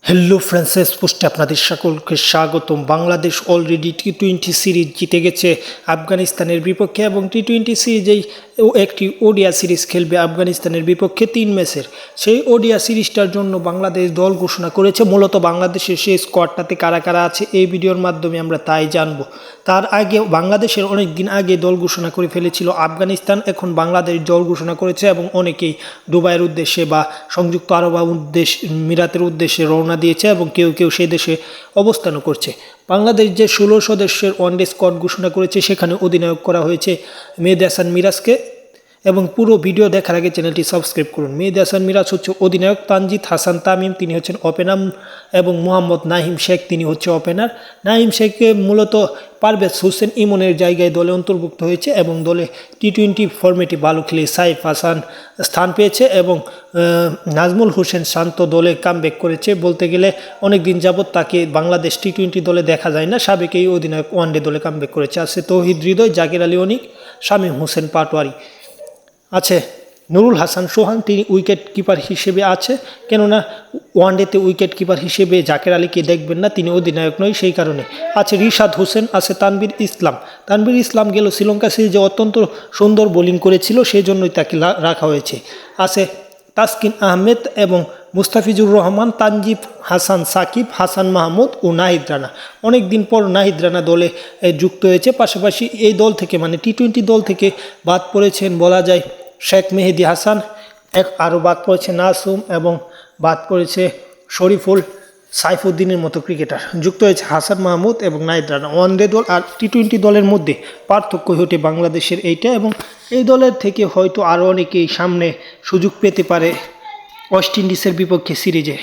Hello friends, পোস্টে আপনাদের সকলকে স্বাগতম। বাংলাদেশ অলরেডি টি-20 সিরিজ জিতে গেছে আফগানিস্তানের বিপক্ষে এবং টি-20 সিরিজেই একটি ওডিয়া সিরিজ খেলবে আফগানিস্তানের বিপক্ষে 3 ম্যাচের। সেই ওডিয়া সিরিজটার জন্য বাংলাদেশ দল ঘোষণা করেছে। মূলত বাংলাদেশের সেই স্কোয়াডটাতে কারা কারা আছে এই ভিডিওর মাধ্যমে আমরা তাই জানবো। তার আগে বাংলাদেশের অনেক দিন আগে দল ঘোষণা করে ফেলেছিল আফগানিস্তান, এখন বাংলাদেশ দল ঘোষণা করেছে এবং অনেকেই দুবাইয়ের উদ্দেশ্যে বা সংযুক্ত আরব মিরাতের উদ্দেশ্যে রওনা দিয়েছে এবং কেউ কেউ সেই দেশে অবস্থানও করছে। বাংলাদেশ যে 16 সদস্যের ওয়ানডে স্কোয়াড ঘোষণা করেছে সেখানে অধিনায়ক করা হয়েছে মেহেদী হাসান মিরাজকে। এবং পুরো ভিডিও দেখার আগে চ্যানেলটি সাবস্ক্রাইব করুন। মেহেদী হাসান মিরাজ হচ্ছে অধিনায়ক, তানজিদ হাসান তামিম তিনি হচ্ছেন ওপেনার এবং মোহাম্মদ নাহিম শেখ তিনি হচ্ছে ওপেনার। নাহিম শেখকে মূলত পারভেজ হোসেন ইমনের জায়গায় দলে অন্তর্ভুক্ত হয়েছে এবং দলে টি-20 ফরম্যাটে ভালো খেলে সাইফ হাসান স্থান পেয়েছে এবং নাজমুল হোসেন শান্ত দলে কামব্যাক করেছে। বলতে গেলে অনেক দিন যাবৎ তাকে বাংলাদেশ টি-20 দলে দেখা যায় না। সাবেক এই অধিনায়ক ওয়ানডে দলে কামব্যাক করেছে। আছে তৌহিদ হৃদয়, জাকির আলী অনিক, শামীম হোসেন পাটোয়ারি, আছে নুরুল হাসান সোহান তিনি উইকেট কিপার হিসেবে আছে, কেননা ওয়ানডেতে উইকেট কিপার হিসেবে জাকের আলীকে দেখবেন না, তিনি অধিনায়ক নয় সেই কারণে। আছে রিশাদ হোসেন, আছে তানভীর ইসলাম। তানভীর ইসলাম গেল শ্রীলঙ্কা সিরিজে অত্যন্ত সুন্দর বোলিং করেছিল, সেই জন্যই তাকে রাখা হয়েছে। আছে তাসকিন আহমেদ এবং মুস্তাফিজুর রহমান, তানজিব হাসান সাকিব, হাসান মাহমুদ ও নাহিদ রানা। অনেক দিন পর নাহিদ রানা দলে যুক্ত হয়েছে। পাশাপাশি এই দল থেকে মানে টি-20 দল থেকে বাদ পড়েছেন বলা যায় শেখ মেহেদী হাসান, আরও বাদ পড়েছে নাসুম এবং বাদ পড়েছে শরীফুল সাইফুদ্দিনের মতো ক্রিকেটার। যুক্ত হয়েছে হাসান মাহমুদ এবং নাহিদ রানা। ওয়ানডে দল আর টি-20 দলের মধ্যে পার্থক্য ঘটে বাংলাদেশের এইটা, এবং এই দলের থেকে হয়তো আরও অনেকেই সামনে সুযোগ পেতে পারে ওয়েস্ট ইন্ডিজের বিপক্ষে সিরিজে।